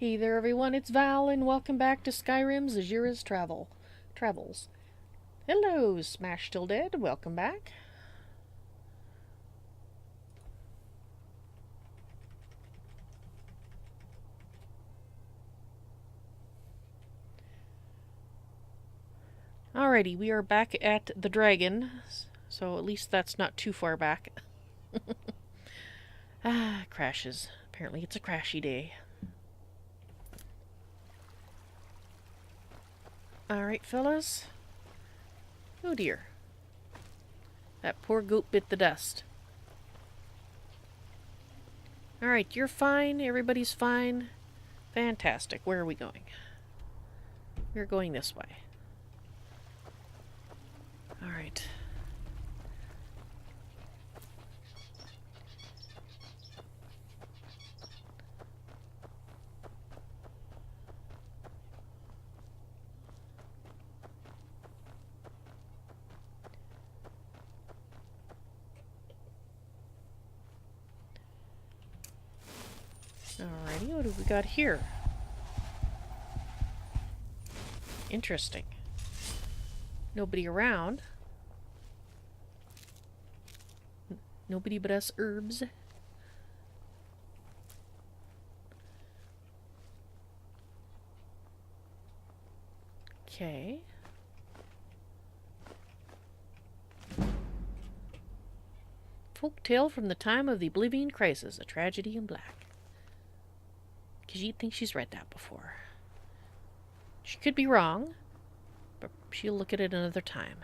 Hey there everyone, it's Val and welcome back to Skyrim Zahjira's Travels. Hello, Smash Still Dead, welcome back. Alrighty, we are back at the dragon, so at least that's not too far back. Crashes. Apparently it's a crashy day. Alright, fellas. Oh dear. That poor goat bit the dust. Alright, you're fine. Everybody's fine. Fantastic. Where are we going? We're going this way. Alright. Alrighty, what do we got here? Interesting. Nobody around. Nobody but us herbs. Okay. Folk tale from the time of the Oblivion Crisis, a tragedy in black. Khajiit thinks she's read that before. She could be wrong, but she'll look at it another time.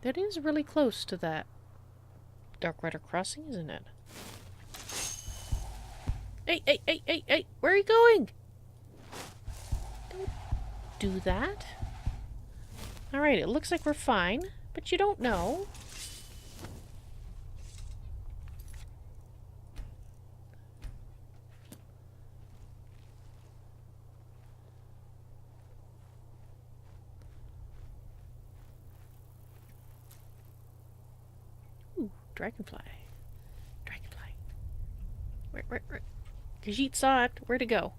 That is really close to that Dark Rider crossing, isn't it? Hey, hey, hey, hey, hey! Where are you going? Don't do that. Alright, it looks like we're fine, but you don't know. Ooh, dragonfly. Dragonfly. Where? Khajiit saw it. Where'd it go?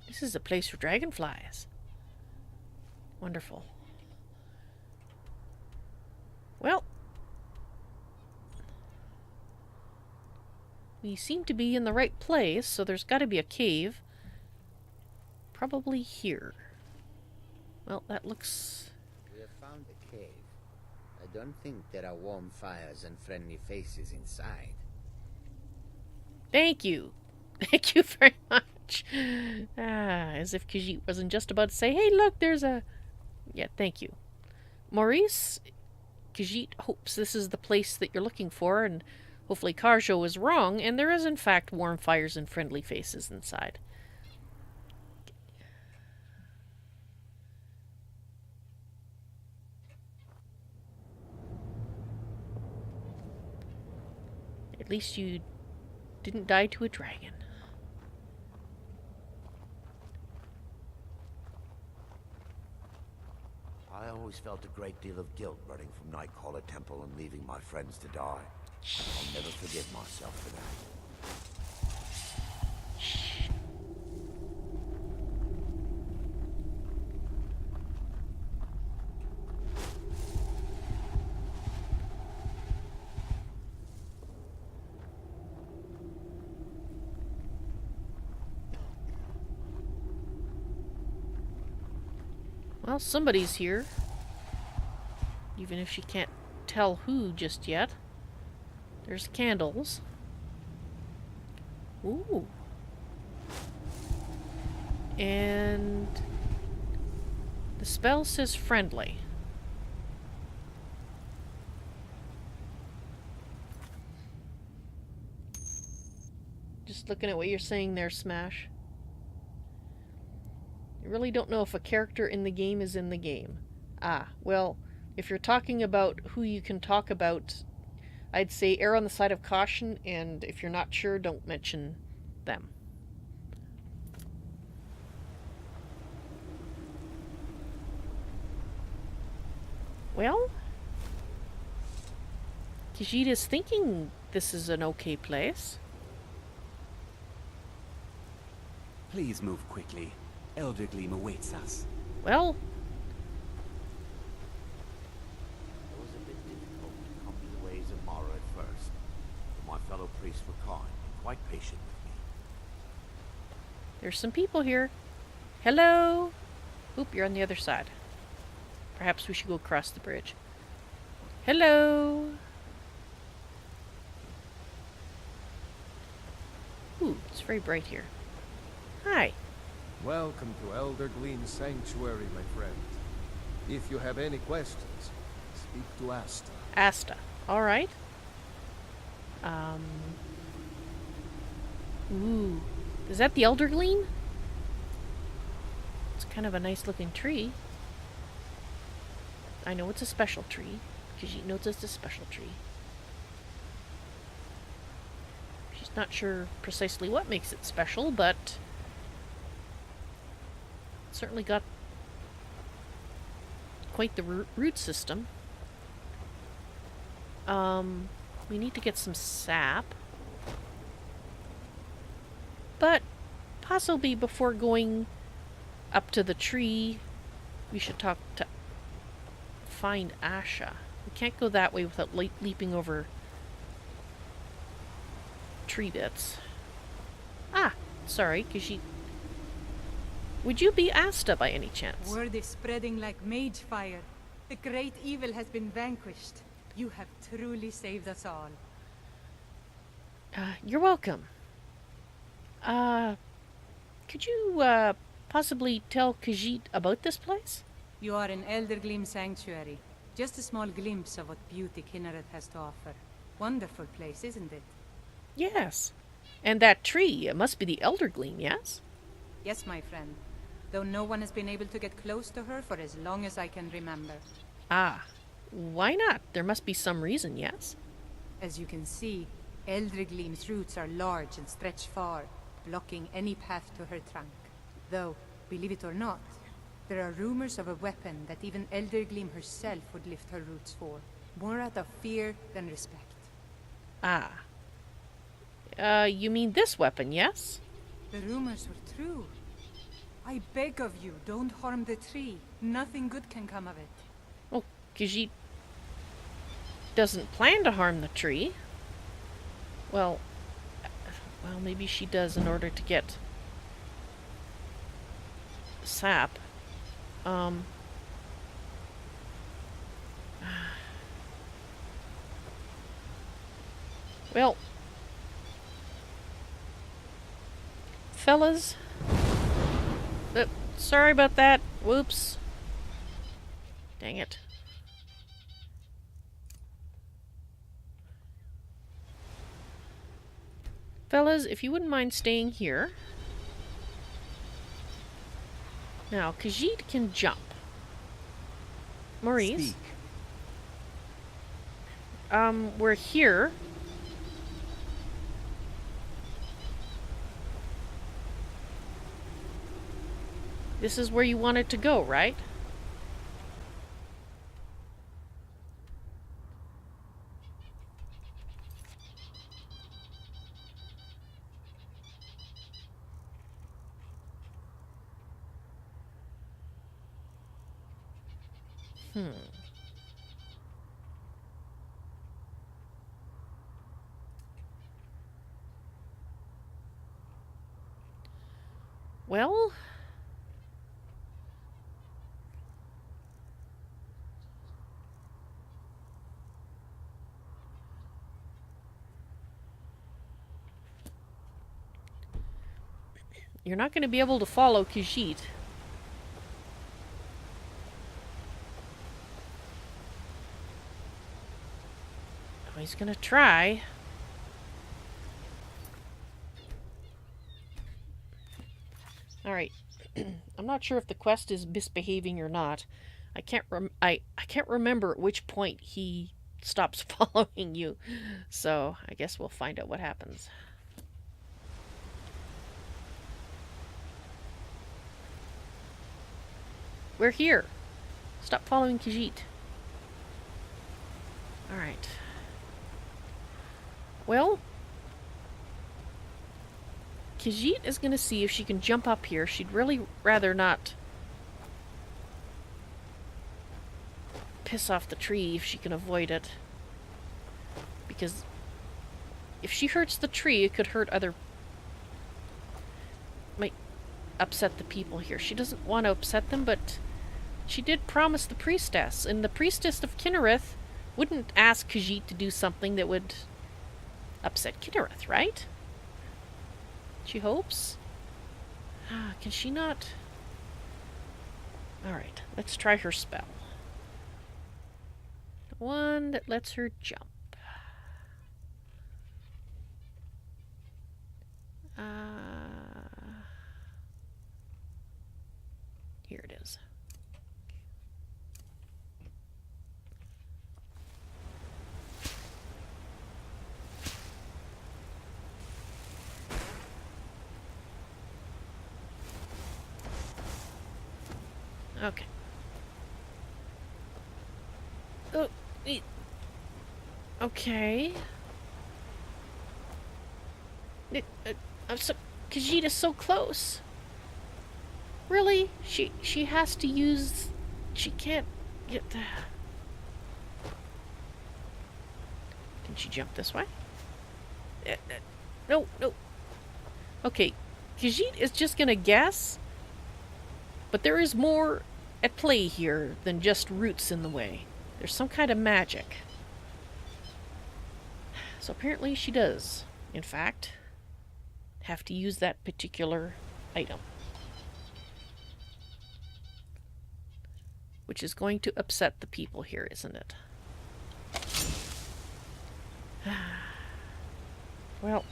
This is a place for dragonflies. Wonderful. Well, we seem to be in the right place, so there's got to be a cave. Probably here. Well, that looks... We have found a cave. I don't think there are warm fires and friendly faces inside. Thank you. Thank you very much. As if Khajiit wasn't just about to say, hey, look, there's a... Yeah, thank you. Maurice, Khajiit hopes this is the place that you're looking for, and hopefully Karjo is wrong, and there is in fact warm fires and friendly faces inside. At least you didn't die to a dragon. I always felt a great deal of guilt running from Nightcaller Temple and leaving my friends to die. I'll never forgive myself for that. Well, somebody's here. Even if she can't tell who just yet. There's candles. Ooh. And the spell says friendly. Just looking at what you're saying there, Smash. I really don't know if a character in the game is in the game. Ah, well, if you're talking about who you can talk about, I'd say err on the side of caution, and if you're not sure, don't mention them. Well, Khajiit is thinking this is an okay place. Please move quickly. Eldergleam awaits us. Well, It was a bit difficult to come to the ways of Mara at first, but my fellow priests were kind and quite patient with me. there's some people here. Hello? Oop, you're on the other side. Perhaps we should go across the bridge. Hello? Ooh, it's very bright here. Hi. Welcome to Eldergleam Sanctuary, my friend. If you have any questions, speak to Asta. Asta. Alright. Ooh. Is that the Eldergleam? It's kind of a nice looking tree. I know it's a special tree. Khajiit knows it's a special tree. She's not sure precisely what makes it special, but it's certainly got quite the root system. We need to get some sap. But possibly before going up to the tree, we should talk to find Asha. We can't go that way without leaping over tree bits. Ah, sorry, Khajiit. Would you be Asta by any chance? Word is spreading like mage fire. The great evil has been vanquished. You have truly saved us all. You're welcome. Could you, possibly tell Khajiit about this place? You are in Eldergleam Sanctuary. Just a small glimpse of what beauty Kinnereth has to offer. Wonderful place, isn't it? Yes. And that tree, it must be the Eldergleam, yes? Yes, my friend. Though no one has been able to get close to her for as long as I can remember. Ah, why not? There must be some reason, yes? As you can see, Eldergleam's roots are large and stretch far, blocking any path to her trunk. Though, believe it or not, there are rumors of a weapon that even Eldergleam herself would lift her roots for, more out of fear than respect. Ah. You mean this weapon, yes? The rumors were true. I beg of you, don't harm the tree. Nothing good can come of it. Well, Khajiit doesn't plan to harm the tree. Well, maybe she does in order to get sap. Well, fellas, sorry about that. Whoops. Dang it. Fellas, if you wouldn't mind staying here. Now, Khajiit can jump. Maurice. Speak. We're here. This is where you wanted to go, right? Well, you're not going to be able to follow Khajiit. Oh, he's going to try. Alright. I'm not sure if the quest is misbehaving or not. I can't remember at which point he stops following you. So, I guess we'll find out what happens. We're here. Stop following Khajiit. Alright. Well, Khajiit is going to see if she can jump up here. She'd really rather not piss off the tree if she can avoid it. Because if she hurts the tree, it could hurt other... might upset the people here. She doesn't want to upset them, but she did promise the priestess. And the priestess of Kinnereth wouldn't ask Khajiit to do something that would upset Kinnereth, right? She hopes. Can she not? Alright, let's try her spell. The one that lets her jump. Here it is. Okay. Oh, okay. I'm so... Khajiit is so close. Really? She has to use... She can't get the... Can she jump this way? No, no. Okay. Khajiit is just gonna guess. But there is more at play here than just roots in the way. There's some kind of magic. So apparently she does, in fact, have to use that particular item. Which is going to upset the people here, isn't it? Well...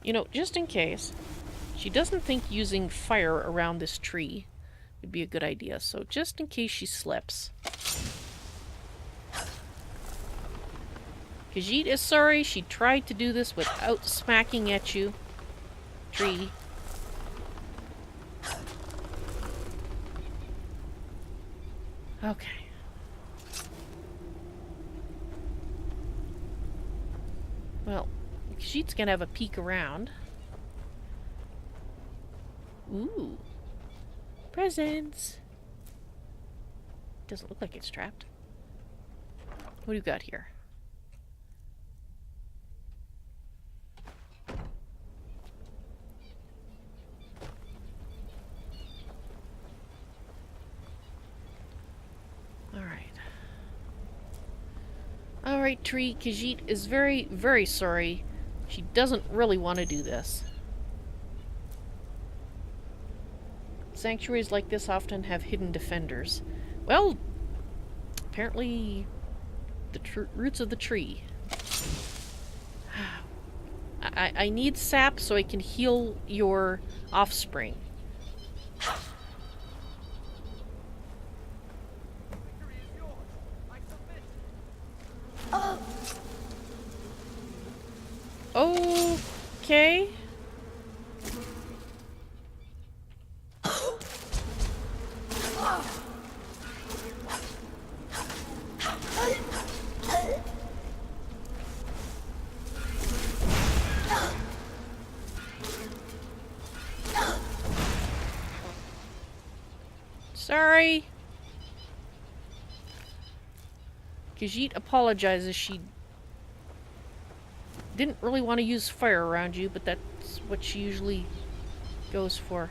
You know, just in case, she doesn't think using fire around this tree would be a good idea. So just in case she slips. Khajiit is sorry she tried to do this without smacking at you. Tree. Okay. Well, Khajiit's gonna have a peek around. Ooh. Presents! Doesn't look like it's trapped. What do you got here? Alright, tree. Khajiit is very, very sorry. She doesn't really want to do this. Sanctuaries like this often have hidden defenders. Well, apparently the roots of the tree. I need sap so I can heal your offspring. Okay. Sorry. Khajiit apologizes. She didn't really want to use fire around you, but that's what she usually goes for.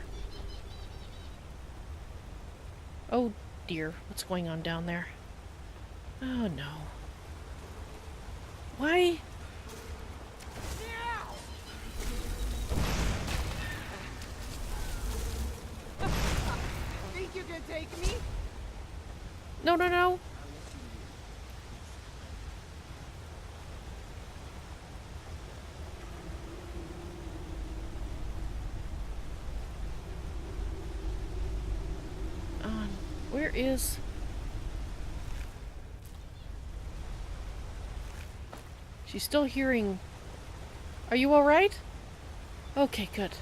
Oh dear, what's going on down there? Oh no. Why? Think you can take me? No, no, no. Where is... She's still hearing... Are you alright? Okay, good.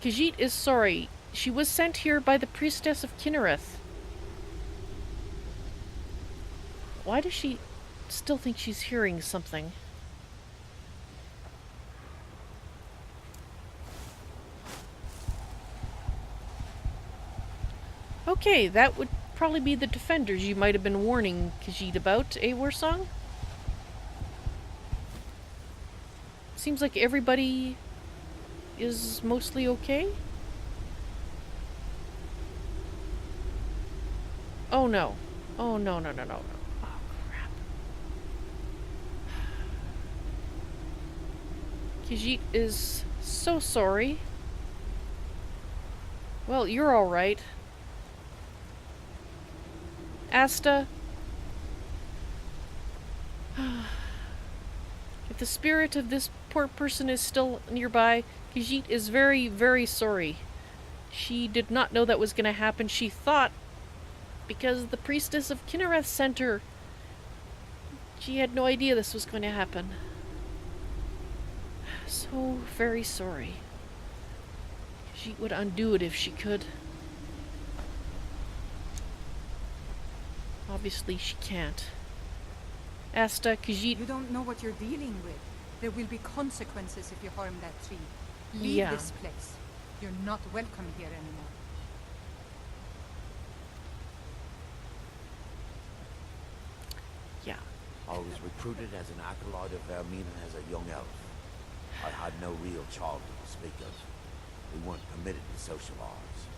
Khajiit is sorry. She was sent here by the priestess of Kinnereth. Why does she still think she's hearing something? Okay, that would probably be the defenders you might have been warning Khajiit about, eh, Warsong? Seems like everybody is mostly okay. Oh no. Oh no, no, no, no, no. Oh crap. Khajiit is so sorry. Well, you're alright. Asta. If the spirit of this poor person is still nearby, Khajiit is very, very sorry. She did not know that was going to happen. She thought, because the priestess of Kinnereth sent her, she had no idea this was going to happen. So very sorry. Khajiit would undo it if she could. Obviously she can't. Asta, Khajiit... You don't know what you're dealing with. There will be consequences if you harm that tree. Leave Yeah. this place. You're not welcome here anymore. Yeah. I was recruited as an acolyte of Vermina as a young elf. I had no real childhood to speak of. We weren't permitted to socialize.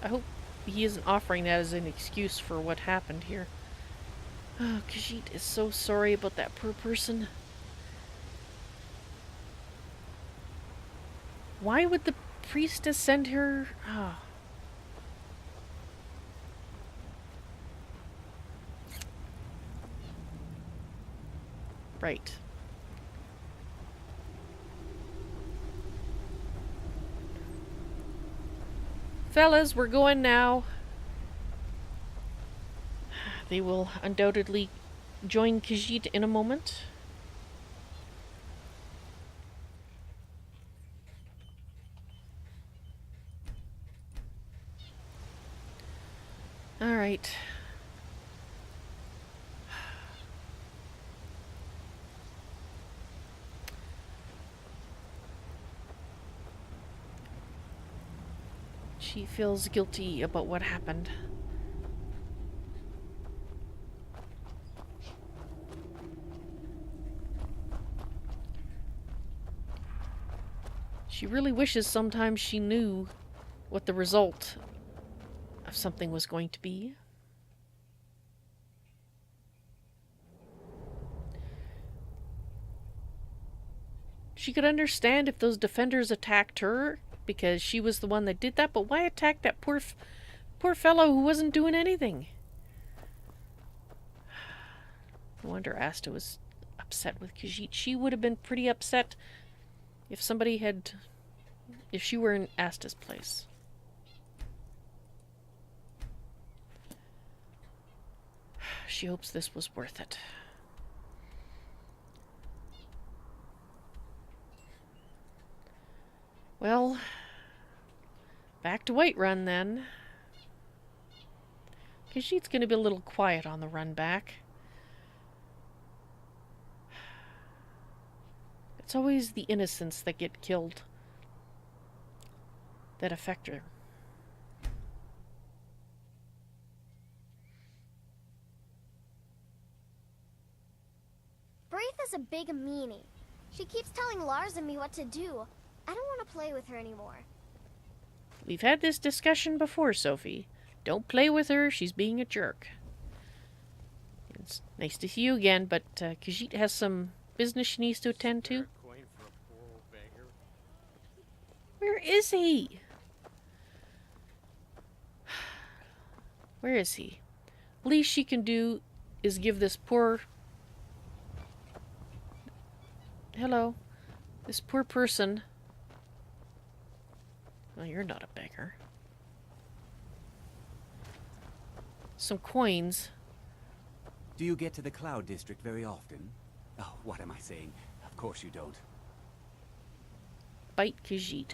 I hope he isn't offering that as an excuse for what happened here. Oh, Khajiit is so sorry about that poor person. Why would the priestess send her? Oh. Right. Fellas, we're going now. They will undoubtedly join Khajiit in a moment. All right. She feels guilty about what happened. She really wishes sometimes she knew what the result of something was going to be. She could understand if those defenders attacked her because she was the one that did that, but why attack that poor fellow who wasn't doing anything? No wonder Asta was upset with Khajiit. She would have been pretty upset if she were in Asta's place. She hopes this was worth it. Well, back to Whiterun then. Khajiit's going to be a little quiet on the run back. It's always the innocents that get killed that affect her. Braitha's a big meanie. She keeps telling Lars and me what to do. I don't want to play with her anymore. We've had this discussion before, Sophie. Don't play with her. She's being a jerk. It's nice to see you again, but Khajiit has some business she needs to attend to. Where is he? Where is he? Least she can do is give this poor... Hello. This poor person... Well, you're not a beggar. Some coins. Do you get to the Cloud District very often? Oh, what am I saying? Of course you don't. Bite Khajiit.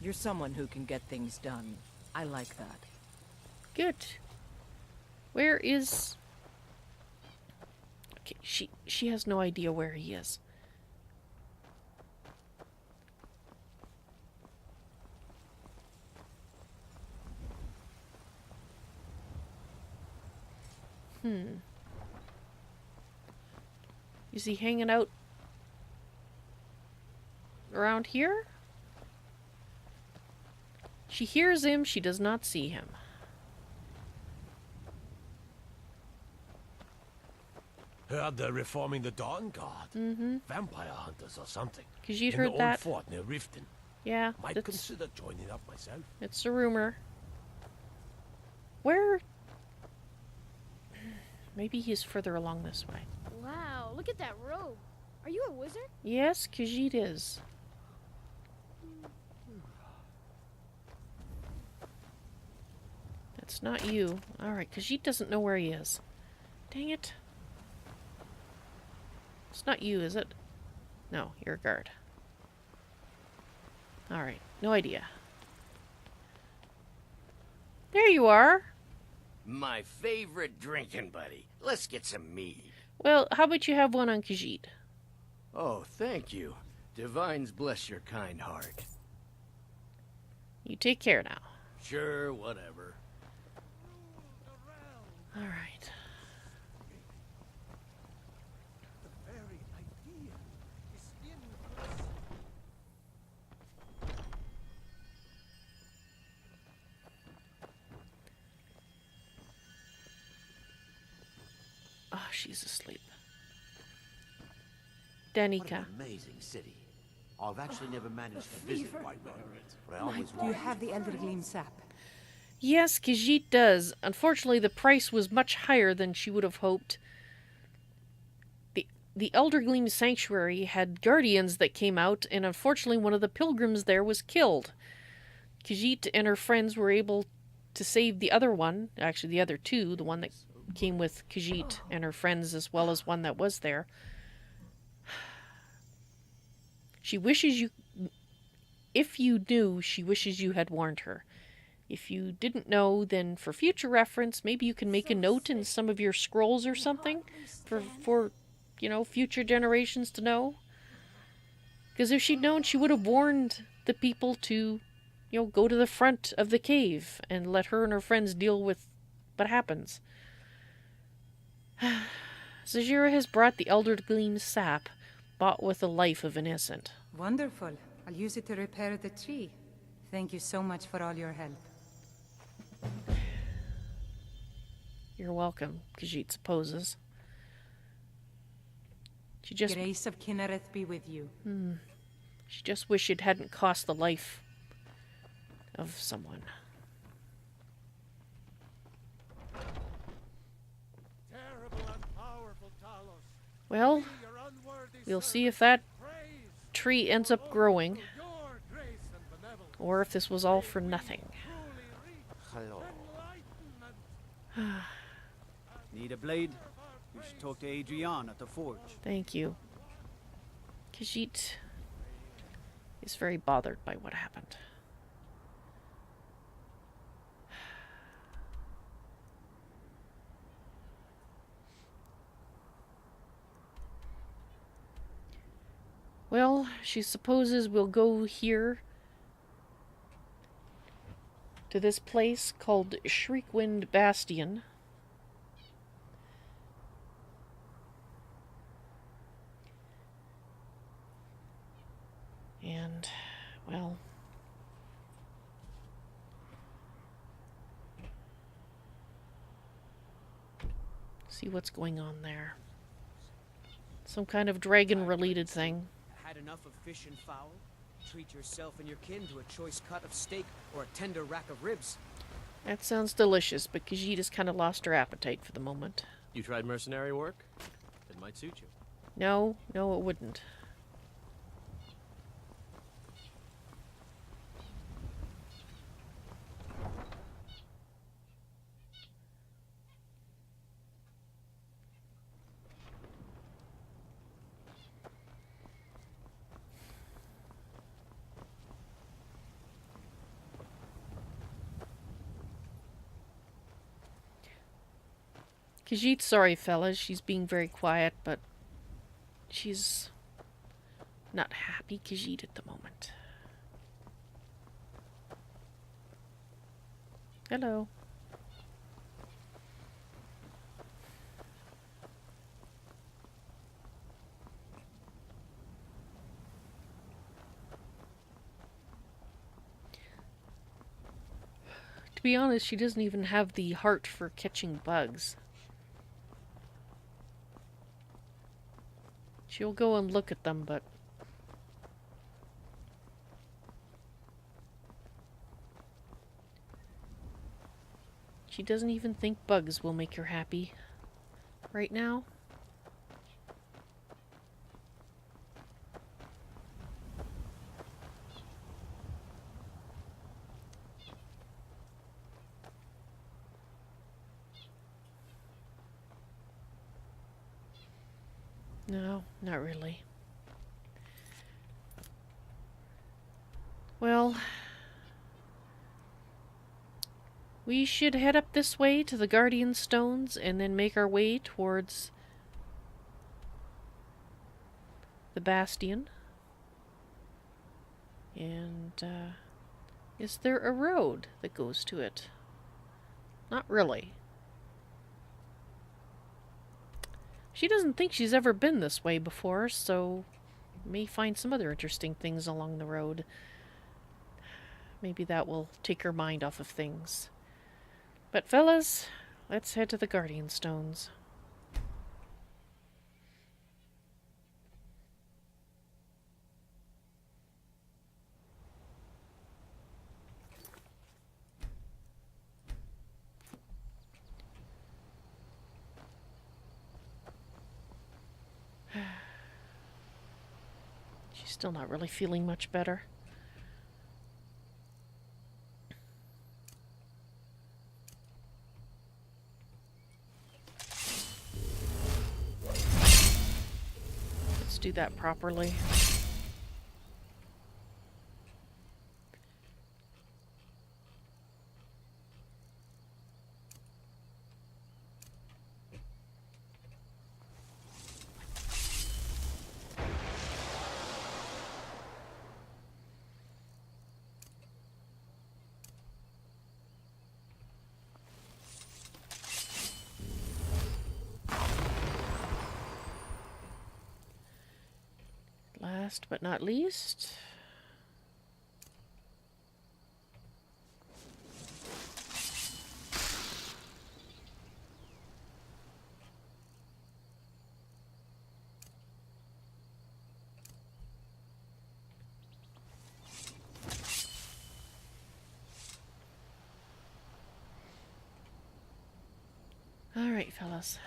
You're someone who can get things done. I like that. Good. Where is... Okay, she has no idea where he is. Is he hanging out around here? She hears him, she does not see him. Heard they're reforming the Dawn Guard. Mm-hmm. Vampire hunters or something. Because you'd In heard the old that. fort near Riften. Yeah, Might consider joining up myself. it's a rumor. Where? Maybe he's further along this way. Wow, look at that robe. Are you a wizard? Yes, Khajiit is. That's not you. Alright, Khajiit doesn't know where he is. Dang it. It's not you, is it? No, you're a guard. Alright, no idea. There you are! My favorite drinking buddy. Let's get some mead. Well, how about you have one on Khajiit? Oh, thank you. Divines bless your kind heart. You take care now. Sure, whatever. Alright. The very idea is in Oh, she's asleep. What Danica. an amazing city. I've actually never managed to visit quite well, but I always Do you have the Eldergleam sap? Yes, Khajiit does. Unfortunately, the price was much higher than she would have hoped. The Eldergleam Sanctuary had guardians that came out, and unfortunately one of the pilgrims there was killed. Khajiit and her friends were able to save the other one, actually the other two, the one that came with Khajiit and her friends as well as one that was there. She wishes you... If you knew, she wishes you had warned her. If you didn't know, then for future reference, maybe you can make a note in some of your scrolls or something for you know, future generations to know. Because if she'd known, she would have warned the people to, you know, go to the front of the cave and let her and her friends deal with what happens. Zahjira has brought the Eldergleam sap, bought with the life of an innocent. Wonderful. I'll use it to repair the tree. Thank you so much for all your help. You're welcome, Khajiit supposes. She just... Grace of Kinnereth be with you. She just wished it hadn't cost the life of someone. terrible and powerful Talos. Well, Your unworthy we'll see if that praise tree ends up growing, your grace and benevolence. or if this was all for nothing. Hello. Enlightenment. Need a blade? You should talk to Adrian at the forge. Thank you. Khajiit is very bothered by what happened. Well, she supposes we'll go here to this place called Shriekwind Bastion. And, well, see what's going on there. Some kind of dragon-related thing. Had enough of fish and fowl? Treat yourself and your kin to a choice cut of steak or a tender rack of ribs. That sounds delicious, but Khajiit has kind of lost her appetite for the moment. You tried mercenary work? It might suit you. No, it wouldn't. Khajiit's sorry, fellas. She's being very quiet, but she's not happy Khajiit at the moment. Hello. To be honest, she doesn't even have the heart for catching bugs. She'll go and look at them, but she doesn't even think bugs will make her happy right now. No, not really. Well, we should head up this way to the Guardian Stones and then make our way towards the Bastion. And, is there a road that goes to it? Not really. She doesn't think she's ever been this way before, so may find some other interesting things along the road. Maybe that will take her mind off of things. But fellas, let's head to the Guardian Stones. She's still not really feeling much better. Let's do that properly. Last but not least, all right, fellas.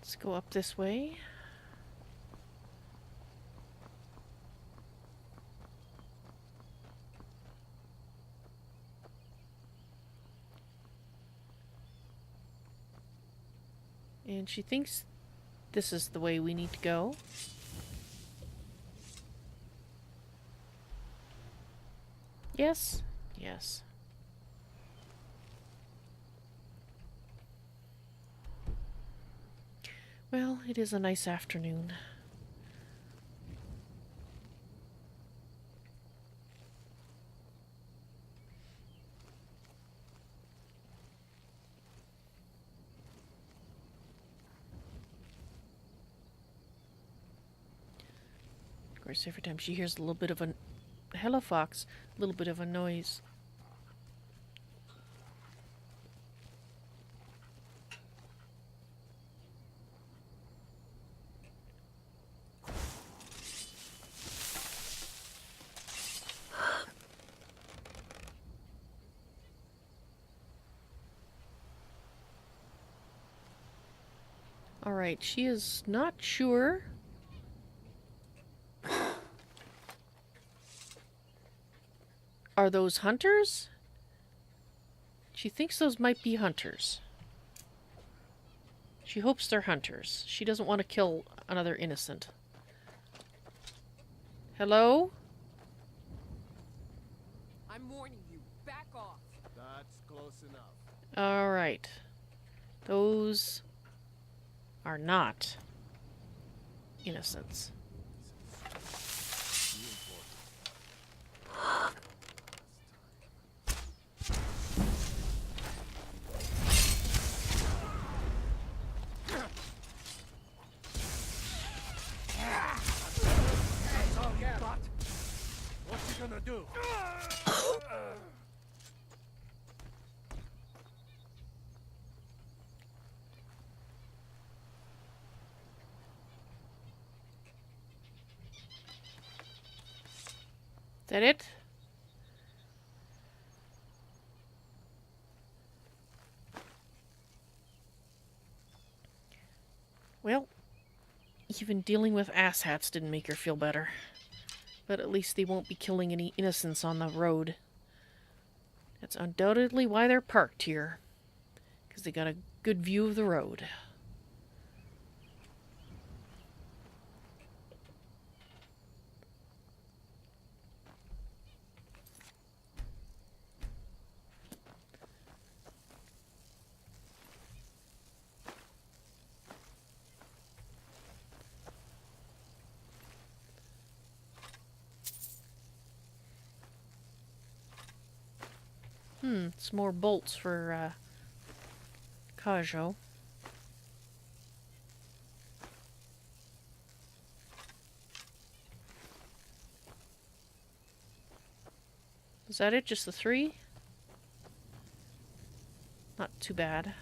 Let's go up this way. And she thinks this is the way we need to go. Yes? Yes. Well, it is a nice afternoon. Of course, every time she hears a little bit of a... Hello, Fox. A little bit of a noise. Alright, she is not sure. Are those hunters? She thinks those might be hunters. She hopes they're hunters. She doesn't want to kill another innocent. Hello? I'm warning you. Close enough. Alright. Those are not innocents. That's all you got. What you gonna do? Is that it? Well, even dealing with asshats didn't make her feel better. But at least they won't be killing any innocents on the road. That's undoubtedly why they're parked here. Because they got a good view of the road. Some more bolts for Kajo. Is that it? Just the 3? Not too bad.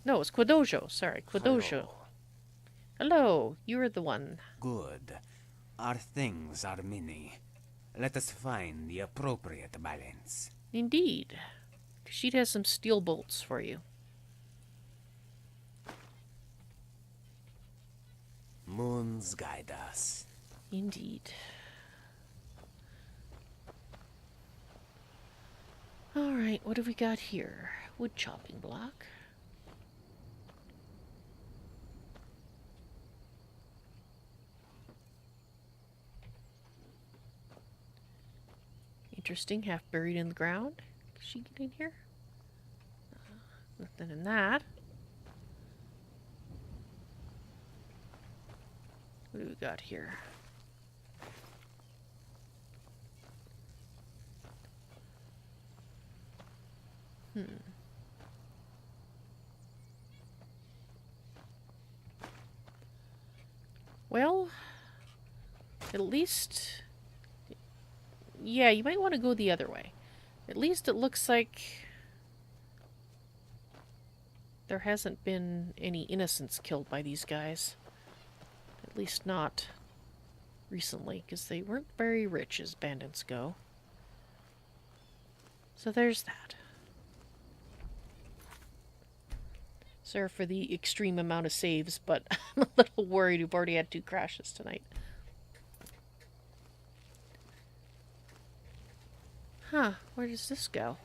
No, it's Quadojo. Sorry, Quadojo. Hello, you're the one. Good. Our things are many. Let us find the appropriate balance. Indeed. She has some steel bolts for you. Moons guide us. Indeed. Alright, what have we got here? Wood chopping block. Interesting, half buried in the ground. Can she get in here? Nothing in that. What do we got here? Well, at least... Yeah, you might want to go the other way. At least it looks like there hasn't been any innocents killed by these guys. At least not recently, because they weren't very rich as bandits go. So there's that. Sorry for the extreme amount of saves, but I'm a little worried we've already had 2 crashes tonight. Huh, where does this go?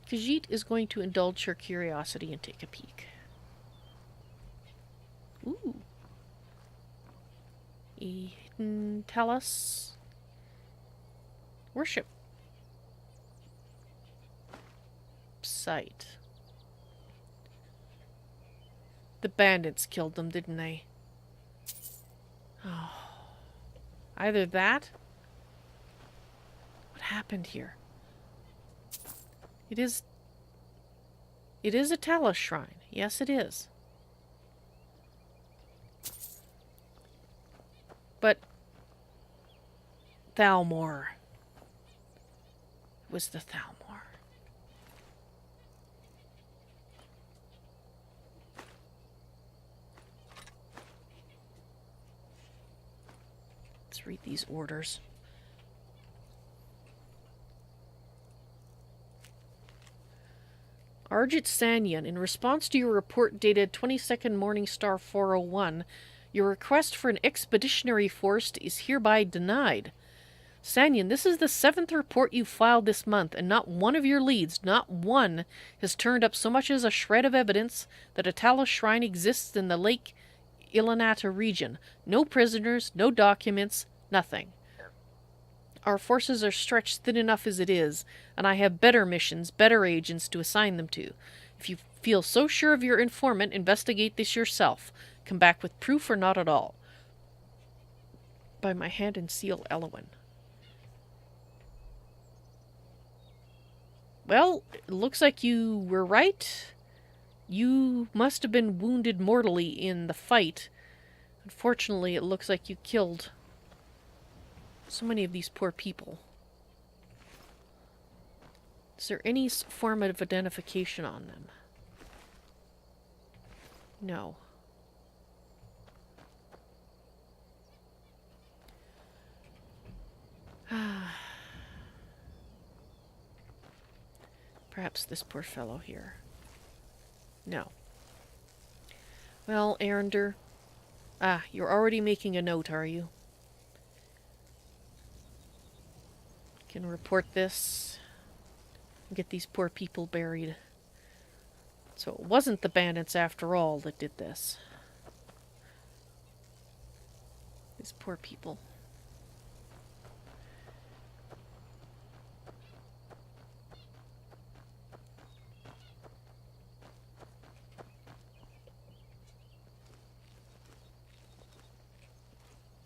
Khajiit is going to indulge her curiosity and take a peek. Ooh. Tell us. Worship site. The bandits killed them, didn't they? Oh. Either that? What happened here? It is a Talos shrine. Yes, it is. But Thalmor. It was the Thalmor. Let's read these orders. Arjit Sanyan, in response to your report dated 22nd Morningstar 401, your request for an expeditionary force is hereby denied. Sanyan, this is the 7th report you filed this month, and not one of your leads, not one, has turned up so much as a shred of evidence that a Talos shrine exists in the lake Ilanata region. No prisoners, no documents, nothing. Our forces are stretched thin enough as it is, and I have better missions, better agents to assign them to. If you feel so sure of your informant, investigate this yourself. Come back with proof or not at all. By my hand and seal, Elowin. Well, it looks like you were right. You must have been wounded mortally in the fight. Unfortunately, it looks like you killed so many of these poor people. Is there any form of identification on them? No. Perhaps this poor fellow here. No. Well, Erender. You're already making a note, are you? Can report this. Get these poor people buried. So it wasn't the bandits after all that did this. These poor people.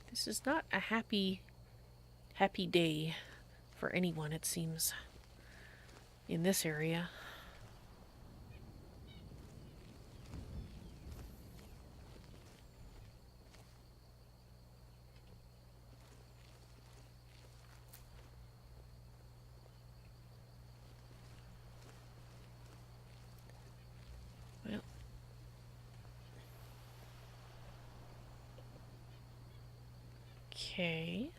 This is not a happy day for anyone, it seems, in this area. Well, okay.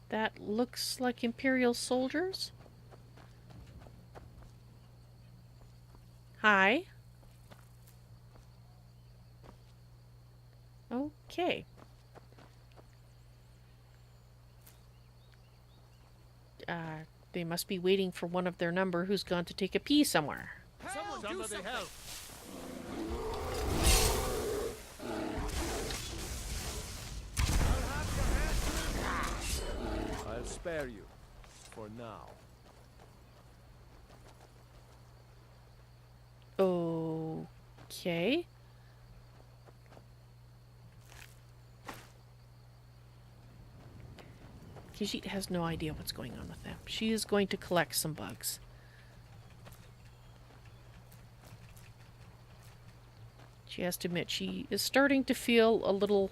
That looks like Imperial soldiers. Hi. Okay. They must be waiting for one of their number who's gone to take a pee somewhere. Somebody help! I'll spare you. For now. Okay. Khajiit has no idea what's going on with them. She is going to collect some bugs. She has to admit, she is starting to feel a little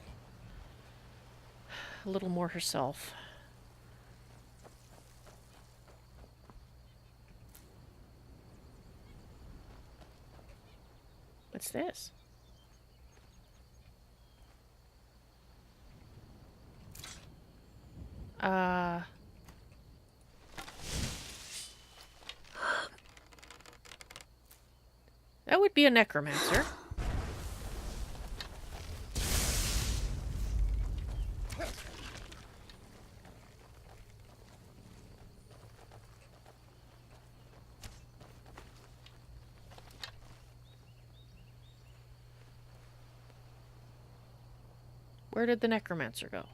more herself. What's this? That would be a necromancer. Where did the necromancer go?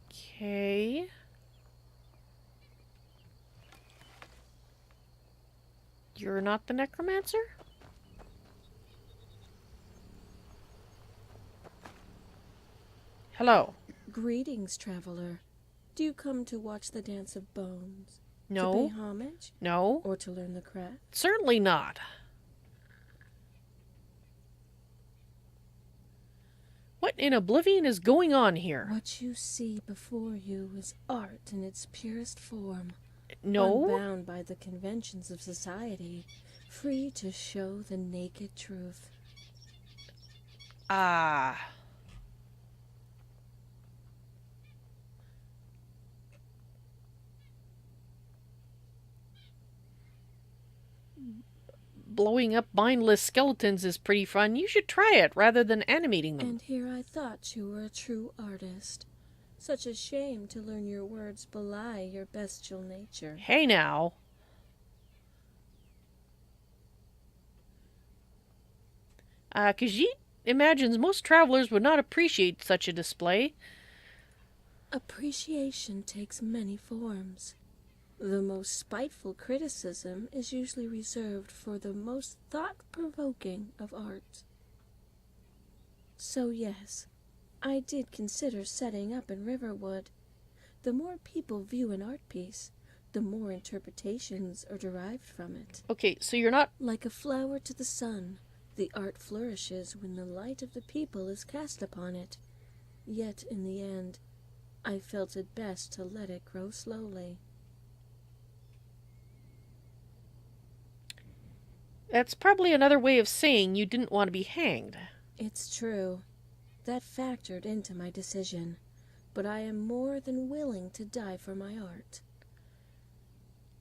Okay. You're not the necromancer? Hello. Greetings, traveler. Do you come to watch the Dance of Bones? No. To pay homage? No. Or to learn the craft? Certainly not. What in oblivion is going on here? What you see before you is art in its purest form. No. Unbound by the conventions of society, free to show the naked truth. Blowing up mindless skeletons is pretty fun. You should try it rather than animating them. And here I thought you were a true artist. Such a shame to learn your words belie your bestial nature. Hey now. Khajiit imagines most travelers would not appreciate such a display. Appreciation takes many forms. The most spiteful criticism is usually reserved for the most thought-provoking of art. So yes, I did consider setting up in Riverwood. The more people view an art piece, the more interpretations are derived from it. Okay, so you're not... Like a flower to the sun, the art flourishes when the light of the people is cast upon it. Yet in the end, I felt it best to let it grow slowly. That's probably another way of saying you didn't want to be hanged. It's true. That factored into my decision, but I am more than willing to die for my art.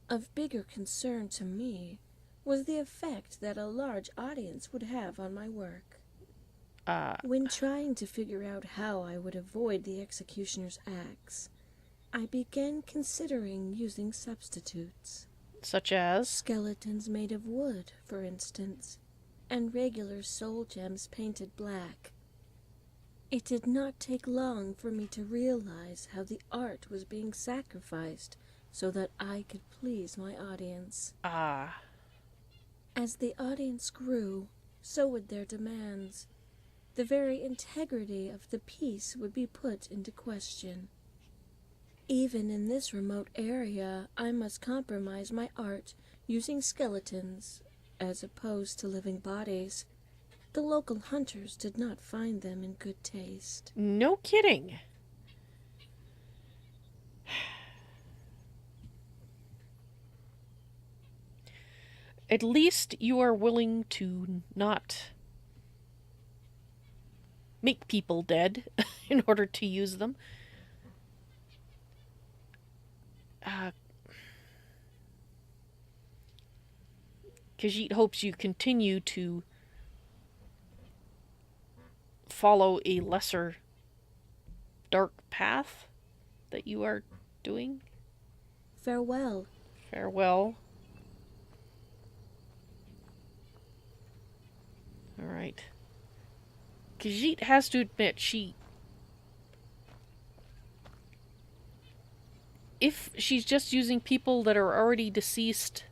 Of bigger concern to me was the effect that a large audience would have on my work. When trying to figure out how I would avoid the executioner's axe, I began considering using substitutes. Such as? Skeletons made of wood, for instance, and regular soul gems painted black. It did not take long for me to realize how the art was being sacrificed so that I could please my audience. As the audience grew, so would their demands. The very integrity of the piece would be put into question. Even in this remote area, I must compromise my art using skeletons as opposed to living bodies. The local hunters did not find them in good taste. No kidding. At least you are willing to not make people dead in order to use them. Khajiit hopes you continue to follow a lesser dark path that you are doing. Farewell. Farewell. Alright. Khajiit has to admit if she's just using people that are already deceased,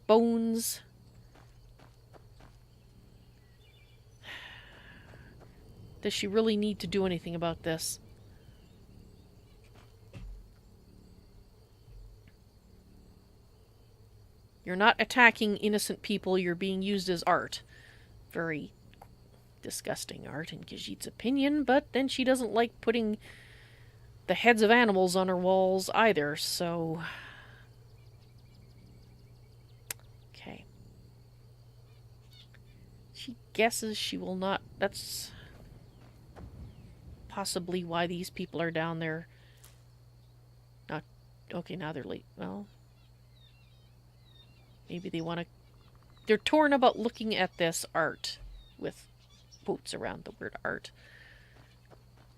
bones, does she really need to do anything about this? You're not attacking innocent people, you're being used as art. Very disgusting art in Khajiit's opinion, but then she doesn't like putting the heads of animals on her walls either, so... Okay. She guesses she will not... That's possibly why these people are down there. Not... Okay, now they're late. Well... Maybe they want to... They're torn about looking at this art with quotes around the word art.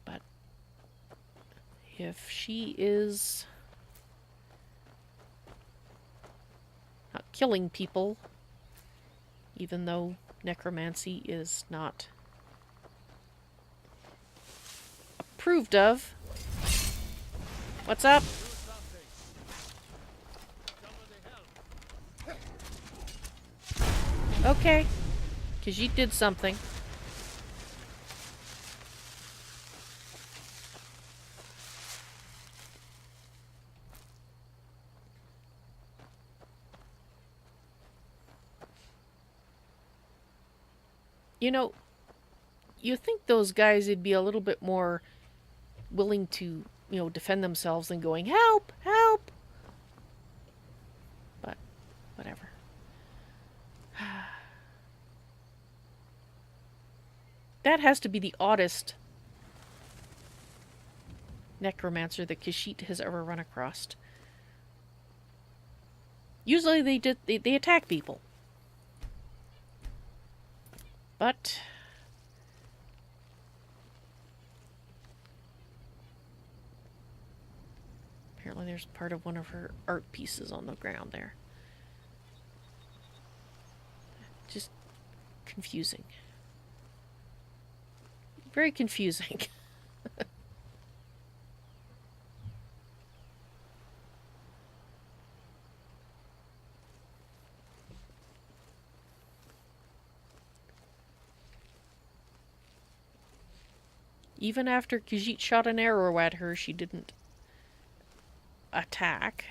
But if she is not killing people, even though necromancy is not approved of... What's up? Okay. Khajiit did something. You know, you think those guys would be a little bit more willing to, you know, defend themselves than going, help, help. But, whatever. That has to be the oddest necromancer that Khajiit has ever run across. Usually they attack people. But Apparently there's part of one of her art pieces on the ground there. Just confusing. Very confusing. Even after Khajiit shot an arrow at her, she didn't attack.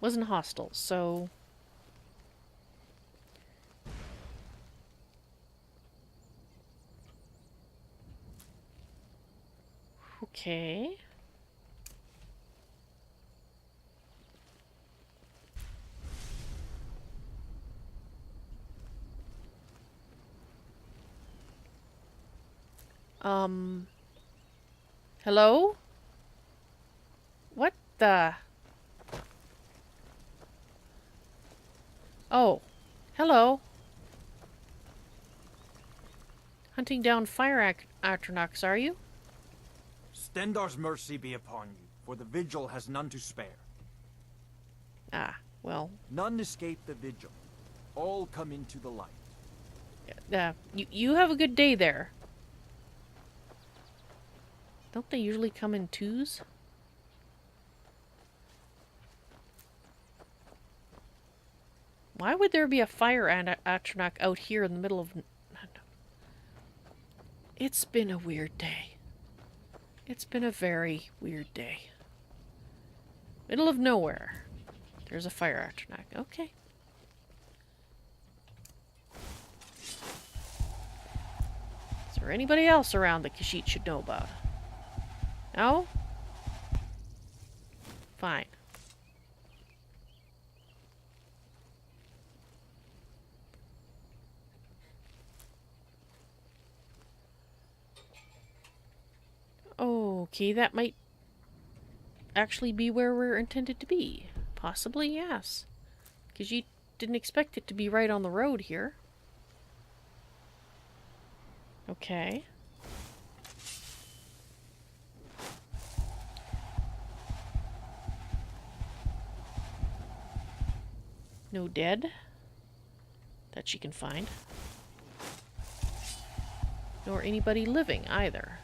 Wasn't hostile, so... Okay. Hello? What the? Oh, hello. Hunting down fire Atronachs, are you? Stendar's mercy be upon you, for the vigil has none to spare. Ah, well. None escape the vigil. All come into the light. You have a good day there. Don't they usually come in twos? Why would there be a fire Atronach out here in the middle of... It's been a weird day. It's been a very weird day. Middle of nowhere. There's a fire Atronach. Okay. Is there anybody else around that Khajiit should know about? No? Fine. Okay, that might actually be where we're intended to be. Possibly, yes. Because you didn't expect it to be right on the road here. Okay. No dead that she can find. Nor anybody living either.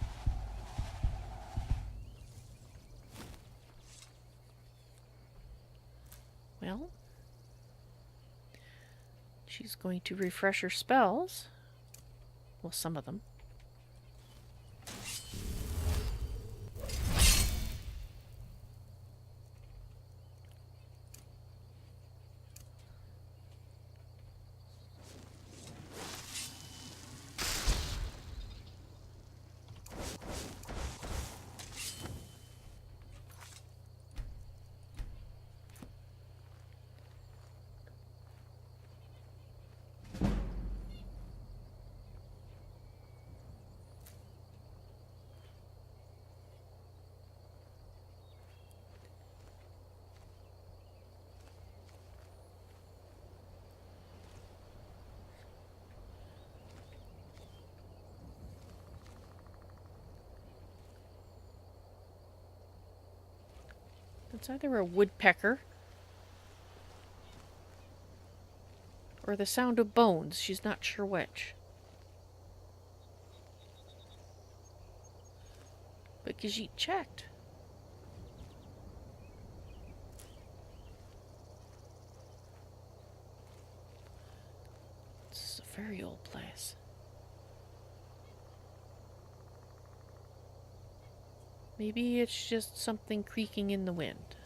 Well, she's going to refresh her spells. Well, some of them. It's either a woodpecker or the sound of bones. She's not sure which. But Khajiit checked. This is a very old place. Maybe it's just something creaking in the wind.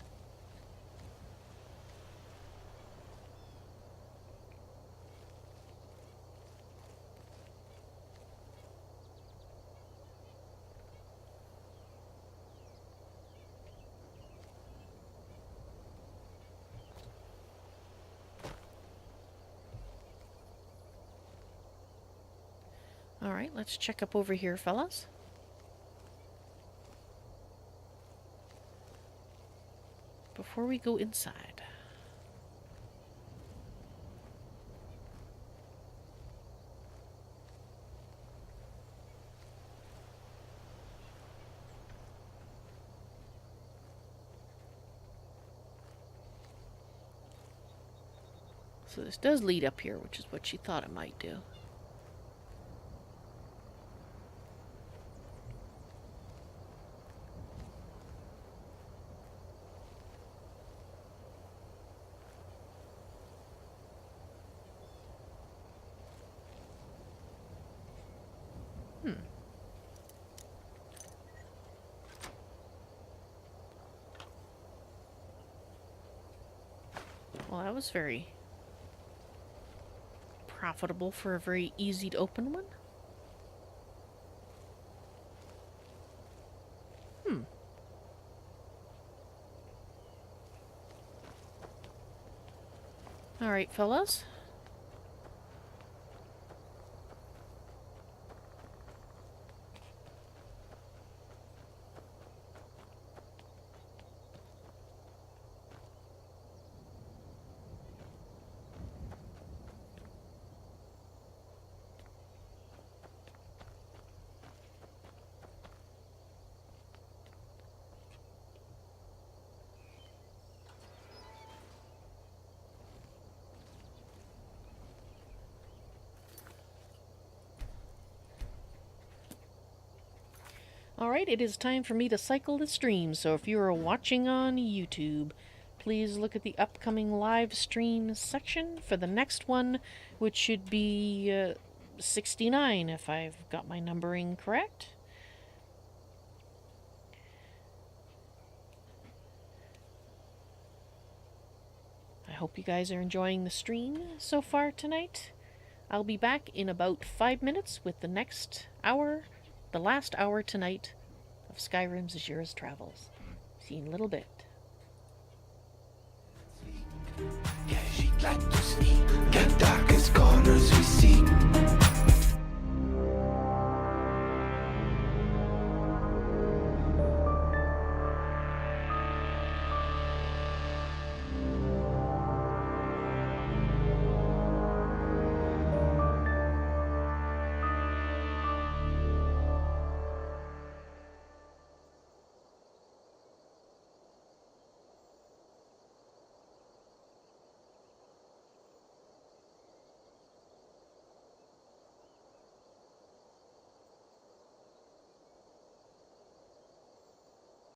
Alright, let's check up over here, fellas. Before we go inside. So this does lead up here, which is what she thought it might do. Well, that was very profitable for a very easy to open one. Alright, fellas. Alright, it is time for me to cycle the stream, so if you are watching on YouTube, please look at the upcoming live stream section for the next one, which should be 69, if I've got my numbering correct. I hope you guys are enjoying the stream so far tonight. I'll be back in about 5 minutes with the next hour, the last hour tonight of Skyrim's Zahjira's Travels. See you in a little bit. Yeah, she'd like to sneak. Got darkest corners we see.